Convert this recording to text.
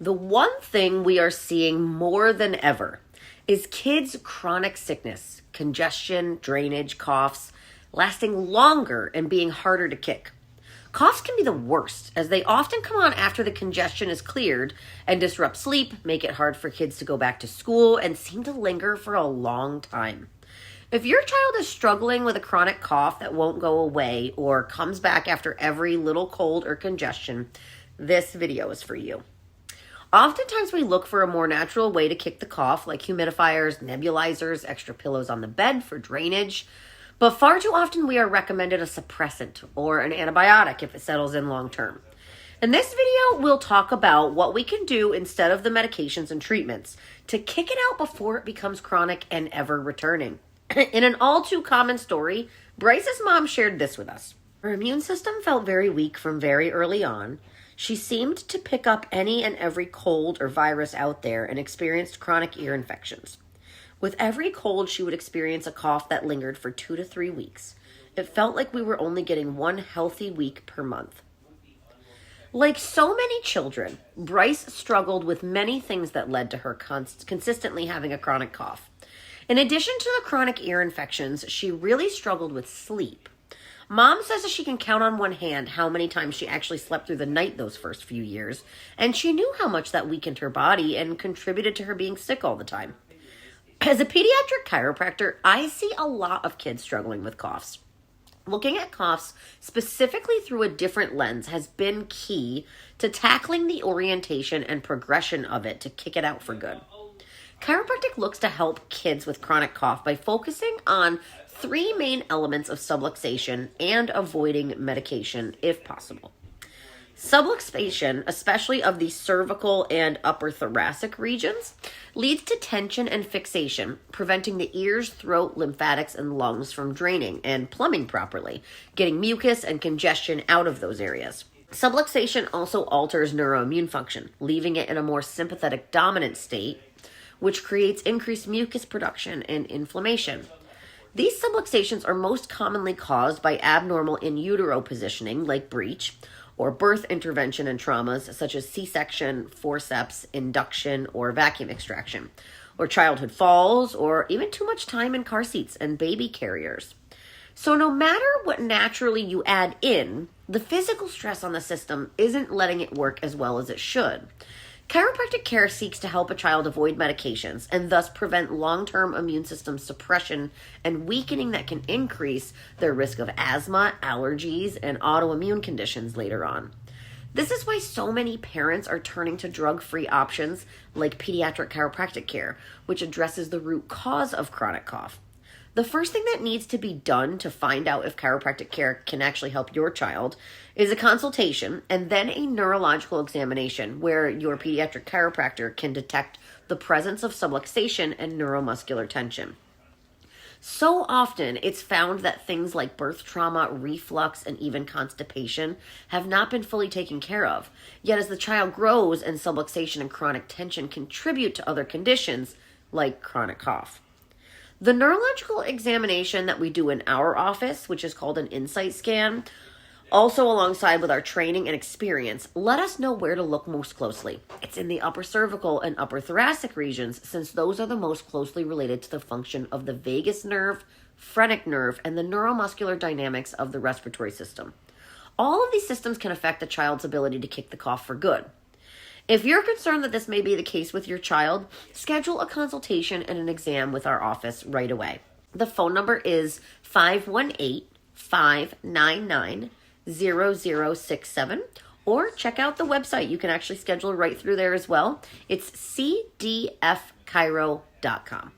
The one thing we are seeing more than ever is kids' chronic sickness, congestion, drainage, coughs, lasting longer and being harder to kick. Coughs can be the worst, as they often come on after the congestion is cleared and disrupt sleep, make it hard for kids to go back to school, and seem to linger for a long time. If your child is struggling with a chronic cough that won't go away or comes back after every little cold or congestion, this video is for you. Oftentimes we look for a more natural way to kick the cough, like humidifiers, nebulizers, extra pillows on the bed for drainage. But far too often we are recommended a suppressant or an antibiotic if it settles in long term. In this video, we'll talk about what we can do instead of the medications and treatments to kick it out before it becomes chronic and ever returning. In an all too common story, Bryce's mom shared this with us. Her immune system felt very weak from very early on. She seemed to pick up any and every cold or virus out there and experienced chronic ear infections. With every cold, she would experience a cough that lingered for 2 to 3 weeks. It felt like we were only getting one healthy week per month. Like so many children, Bryce struggled with many things that led to her consistently having a chronic cough. In addition to the chronic ear infections, she really struggled with sleep. Mom says that she can count on one hand how many times she actually slept through the night those first few years, and she knew how much that weakened her body and contributed to her being sick all the time. As a pediatric chiropractor, I see a lot of kids struggling with coughs. Looking at coughs specifically through a different lens has been key to tackling the orientation and progression of it to kick it out for good. Chiropractic looks to help kids with chronic cough by focusing on 3 main elements of subluxation and avoiding medication if possible. Subluxation, especially of the cervical and upper thoracic regions, leads to tension and fixation, preventing the ears, throat, lymphatics, and lungs from draining and plumbing properly, getting mucus and congestion out of those areas. Subluxation also alters neuroimmune function, leaving it in a more sympathetic dominant state, which creates increased mucus production and inflammation. These subluxations are most commonly caused by abnormal in utero positioning, like breech, or birth intervention and traumas such as C-section, forceps, induction, or vacuum extraction, or childhood falls, or even too much time in car seats and baby carriers. So no matter what naturally you add in, the physical stress on the system isn't letting it work as well as it should. Chiropractic care seeks to help a child avoid medications and thus prevent long-term immune system suppression and weakening that can increase their risk of asthma, allergies, and autoimmune conditions later on. This is why so many parents are turning to drug-free options like pediatric chiropractic care, which addresses the root cause of chronic cough. The first thing that needs to be done to find out if chiropractic care can actually help your child is a consultation and then a neurological examination where your pediatric chiropractor can detect the presence of subluxation and neuromuscular tension. So often, it's found that things like birth trauma, reflux, and even constipation have not been fully taken care of. Yet as the child grows and subluxation and chronic tension contribute to other conditions like chronic cough. The neurological examination that we do in our office, which is called an insight scan, also alongside with our training and experience, let us know where to look most closely. It's in the upper cervical and upper thoracic regions, since those are the most closely related to the function of the vagus nerve, phrenic nerve, and the neuromuscular dynamics of the respiratory system. All of these systems can affect a child's ability to kick the cough for good. If you're concerned that this may be the case with your child, schedule a consultation and an exam with our office right away. The phone number is 518-599-0067, or check out the website. You can actually schedule right through there as well. It's cdfchiro.com.